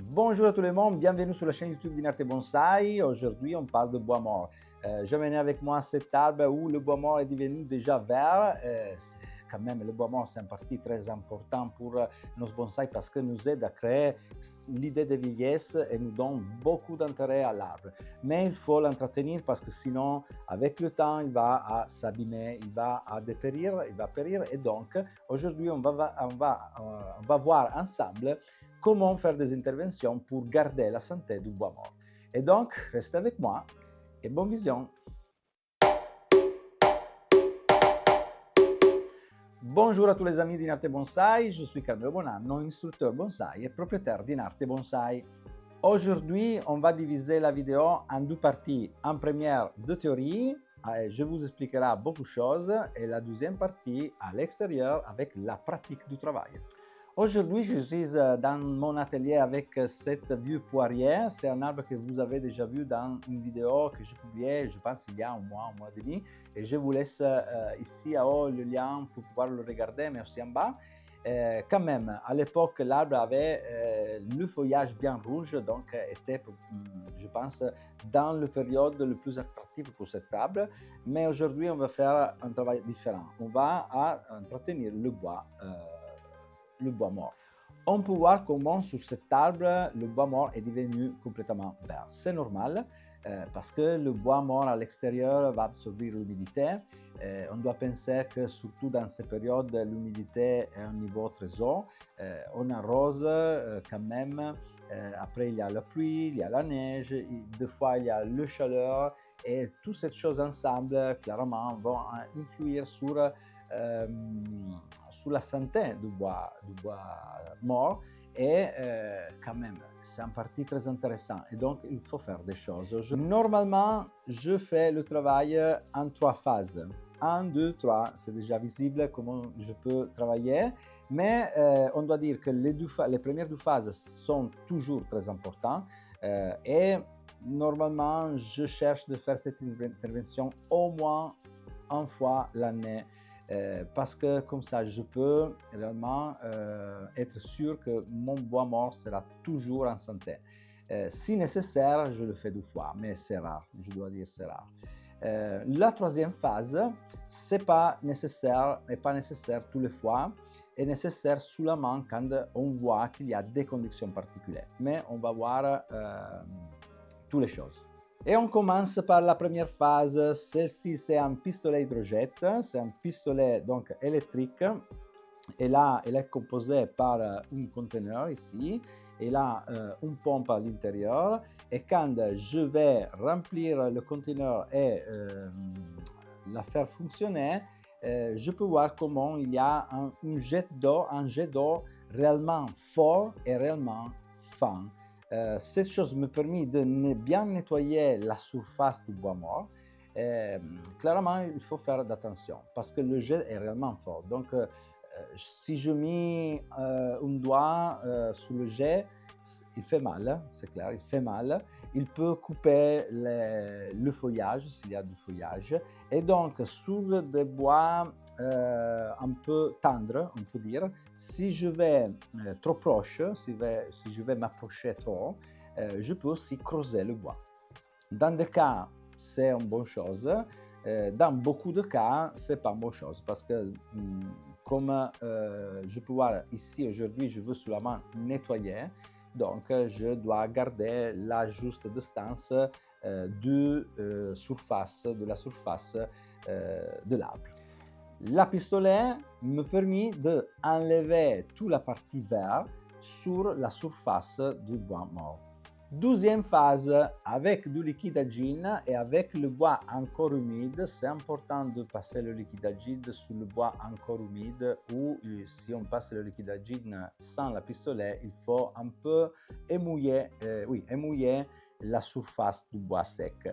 Bonjour à tout le monde, bienvenue sur la chaîne YouTube d'Inarte Bonsai. Aujourd'hui, on parle de bois mort. J'ai mené avec moi cet arbre où le bois mort est devenu déjà vert. Quand même, le bois mort, c'est une partie très importante pour nos bonsai parce que nous aide à créer l'idée de vieillesse et nous donne beaucoup d'intérêt à l'arbre. Mais il faut l'entretenir parce que sinon, avec le temps, il va s'abîmer, il va dépérir, il va périr. Et donc, aujourd'hui, on va voir ensemble comment faire des interventions pour garder la santé du bois mort. Et donc, restez avec moi et bonne vision. Bonjour à tous les amis d'Inarte Bonsai, je suis Carmelo Bonanno, instructeur bonsai et propriétaire d'Inarte Bonsai. Aujourd'hui, on va diviser la vidéo en deux parties. En première, de théorie, je vous expliquerai beaucoup de choses, et la deuxième partie à l'extérieur avec la pratique du travail. Aujourd'hui, je suis dans mon atelier avec cette vieux poirier. C'est un arbre que vous avez déjà vu dans une vidéo que j'ai publiée, je pense, il y a un mois et demi. Et je vous laisse ici en haut le lien pour pouvoir le regarder, mais aussi en bas. Quand même, à l'époque, l'arbre avait le feuillage bien rouge, donc était, je pense, dans la période le plus attractive pour cet arbre. Mais aujourd'hui, on va faire un travail différent. On va entretenir le bois mort. On peut voir comment sur cet arbre, le bois mort est devenu complètement vert. C'est normal parce que le bois mort à l'extérieur va absorber l'humidité. On doit penser que surtout dans ces périodes, l'humidité est à un niveau très haut. On arrose quand même. Après, il y a la pluie, il y a la neige, des fois il y a la chaleur. Et toutes ces choses ensemble, clairement, vont influer sur la santé du bois mort. Et quand même, c'est une partie très intéressante. Et donc, il faut faire des choses. Normalement, je fais le travail en 3 phases. 1, 2, 3, c'est déjà visible comment je peux travailler. Mais on doit dire que les premières 2 phases sont toujours très importantes. Et normalement, je cherche de faire cette intervention au moins une fois l'année. Parce que comme ça, je peux réellement être sûr que mon bois mort sera toujours en santé. Si nécessaire, je le fais 2 fois, mais c'est rare, je dois dire c'est rare. La troisième phase, c'est pas nécessaire toutes les fois, est nécessaire seulement quand on voit qu'il y a des conditions particulières. Mais on va voir toutes les choses. Et on commence par la première phase. Celle-ci, c'est un pistolet hydrogète. C'est un pistolet donc électrique. Et là, elle est composée par un conteneur ici. Et là, une pompe à l'intérieur. Et quand je vais remplir le conteneur et la faire fonctionner, je peux voir comment il y a un jet d'eau réellement fort et réellement fin. Cette chose me permet de bien nettoyer la surface du bois mort. Clairement, il faut faire attention parce que le jet est réellement fort. Donc, si je mets un doigt sur le jet, il fait mal, c'est clair, il fait mal. Il peut couper le feuillage s'il y a du feuillage. Et donc, sur des bois un peu tendres, on peut dire, si je vais trop proche, si je vais m'approcher trop, je peux aussi creuser le bois. Dans des cas, c'est une bonne chose. Dans beaucoup de cas, c'est pas une bonne chose parce que comme je peux voir ici aujourd'hui, je veux seulement nettoyer. Donc, je dois garder la juste distance de la surface de l'arbre. La pistolet me permet d'enlever toute la partie verte sur la surface du bois mort. Deuxième phase, avec du liquide agile et avec le bois encore humide, c'est important de passer le liquide agile sur le bois encore humide, ou si on passe le liquide agile sans la pistolet, il faut un peu émouiller la surface du bois sec.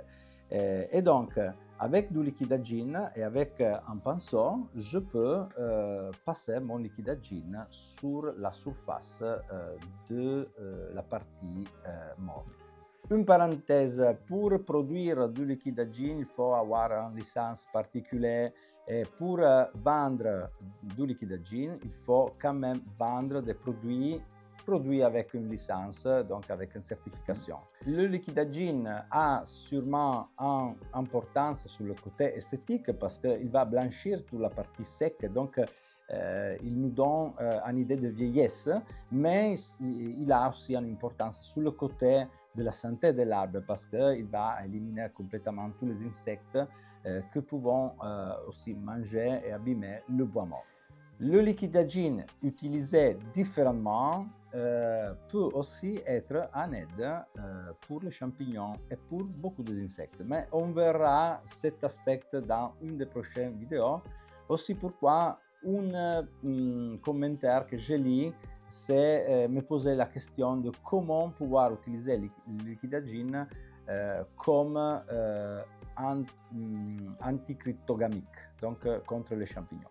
Et donc, avec du liquide agile et avec un pinceau, je peux passer mon liquide agile sur la surface de la partie morte. Une parenthèse, pour produire du liquide agile, il faut avoir une licence particulière. Et pour vendre du liquide agile, il faut quand même vendre des produits produit avec une licence, donc avec une certification. Le liquidagine a sûrement une importance sur le côté esthétique parce qu'il va blanchir toute la partie sec, donc il nous donne une idée de vieillesse, mais il a aussi une importance sur le côté de la santé de l'arbre parce qu'il va éliminer complètement tous les insectes que pouvons aussi manger et abîmer le bois mort. Le liquidagine utilisé différemment peut aussi être en aide pour les champignons et pour beaucoup d'insectes. Mais on verra cet aspect dans une des prochaines vidéos. Aussi pourquoi un commentaire que j'ai lu, c'est me poser la question de comment pouvoir utiliser le liquidagine comme anticryptogamique, donc contre les champignons.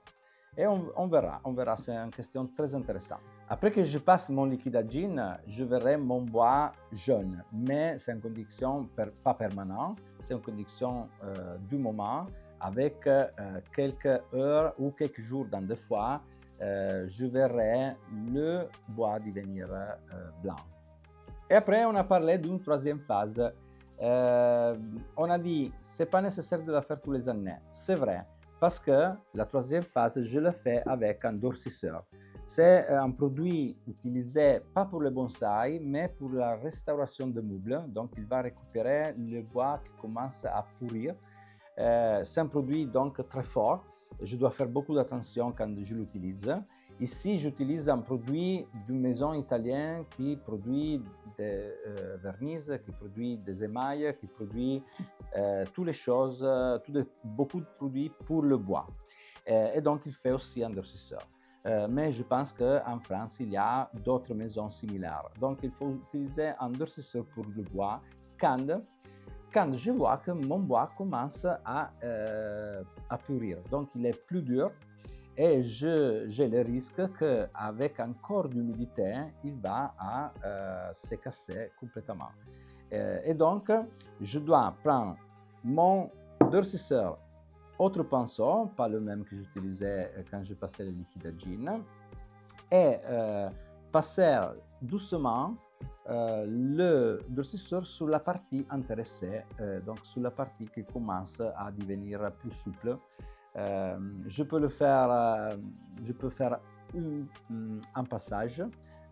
Et on verra, c'est une question très intéressante. Après que je passe mon liquidagine, je verrai mon bois jaune, mais c'est une condition pas permanente, c'est une condition du moment, avec quelques heures ou quelques jours dans des fois, je verrai le bois devenir blanc. Et après, on a parlé d'une troisième phase. On a dit, c'est pas nécessaire de la faire tous les années. C'est vrai. Parce que la troisième phase, je le fais avec un durcisseur. C'est un produit utilisé pas pour le bonsaï, mais pour la restauration de meubles. Donc, il va récupérer le bois qui commence à pourrir. C'est un produit donc très fort. Je dois faire beaucoup d'attention quand je l'utilise. Ici, j'utilise un produit d'une maison italienne qui produit des vernis, qui produit des émails, qui produit toutes les choses, beaucoup de produits pour le bois. Et donc, il fait aussi un durcisseur. Mais je pense qu'en France, il y a d'autres maisons similaires. Donc, il faut utiliser un durcisseur pour le bois quand je vois que mon bois commence à pourrir. Donc, il est plus dur. Et j'ai le risque qu'avec encore d'humidité, il va se casser complètement. Et donc, je dois prendre mon durcisseur autre pinceau, pas le même que j'utilisais quand je passais le liquidagine, et passer doucement le durcisseur sur la partie intéressée, donc sur la partie qui commence à devenir plus souple. Je peux faire un passage,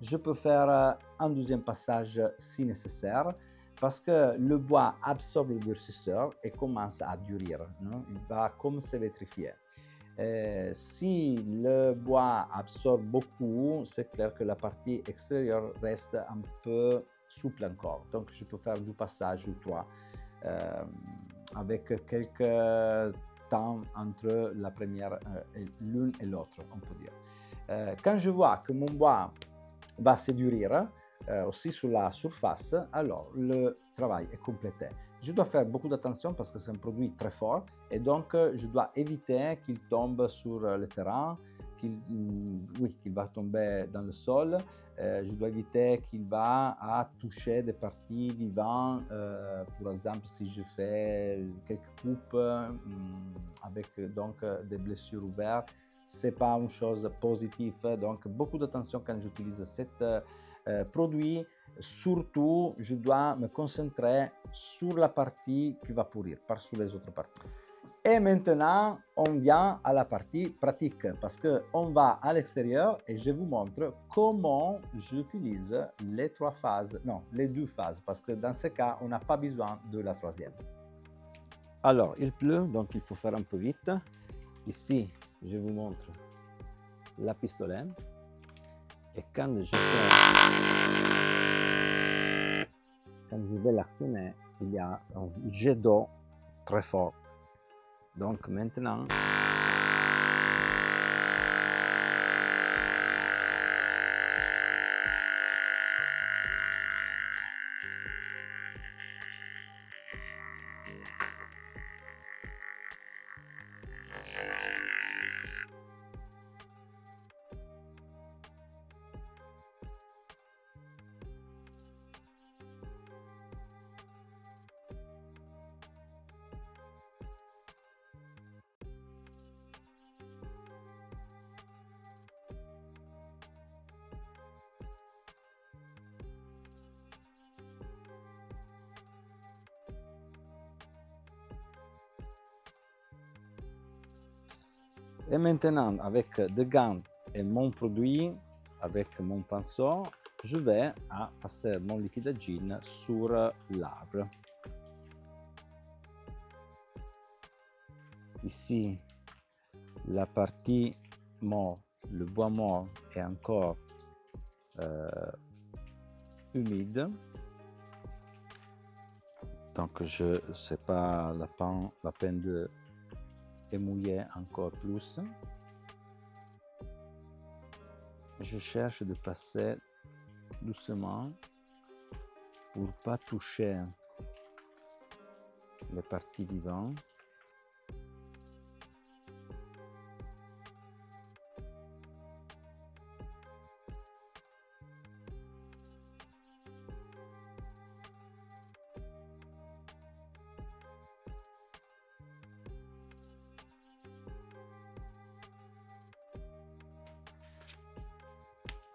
je peux faire un deuxième passage si nécessaire, parce que le bois absorbe le durcisseur et commence à durer, non? Il va comme se vitrifier. Si le bois absorbe beaucoup, c'est clair que la partie extérieure reste un peu souple encore. Donc je peux faire 2 passages ou 3 avec quelques temps entre la première l'une et l'autre, on peut dire. Quand je vois que mon bois va se durer aussi sur la surface, alors le travail est complété. Je dois faire beaucoup d'attention parce que c'est un produit très fort et donc je dois éviter qu'il tombe sur le terrain, qu'il va tomber dans le sol. Je dois éviter qu'il va toucher des parties vivantes. Par exemple, si je fais quelques coupes avec donc des blessures ouvertes, c'est pas une chose positive. Donc beaucoup d'attention quand j'utilise cet produit. Surtout, je dois me concentrer sur la partie qui va pourrir, pas sur les autres parties. Et maintenant, on vient à la partie pratique parce qu'on va à l'extérieur et je vous montre comment j'utilise les 2 phases, parce que dans ce cas, on n'a pas besoin de la troisième. Alors, il pleut, donc il faut faire un peu vite. Ici, je vous montre la pistolet. Et quand je vais l'actionner, il y a un jet d'eau très fort. Donc maintenant, Et maintenant, avec des gants et mon produit, avec mon pinceau, je vais passer mon liquide à gin sur l'arbre. Ici, la partie mort, le bois mort est encore humide. Donc, c'est pas la peine de émouiller encore plus. Je cherche de passer doucement pour pas toucher les parties vivantes.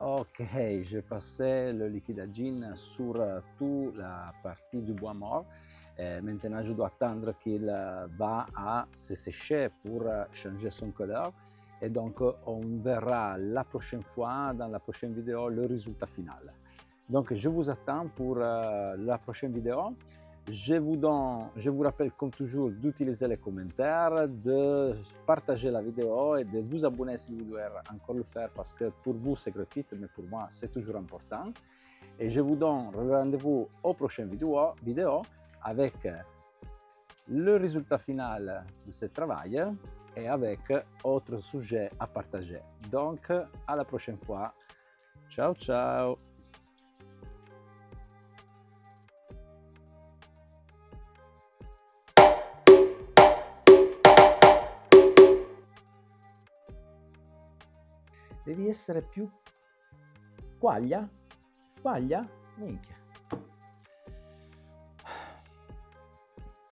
Ok, j'ai passé le liquide à gin sur toute la partie du bois mort. Maintenant, je dois attendre qu'il va à se sécher pour changer son couleur. Et donc, on verra la prochaine fois, dans la prochaine vidéo, le résultat final. Donc, je vous attends pour la prochaine vidéo. Je vous rappelle comme toujours d'utiliser les commentaires, de partager la vidéo et de vous abonner si vous voulez encore le faire parce que pour vous c'est gratuit, mais pour moi c'est toujours important. Et je vous donne rendez-vous aux prochaines vidéos avec le résultat final de ce travail et avec autres sujets à partager. Donc à la prochaine fois. Ciao ciao! Devi essere più quaglia, minchia.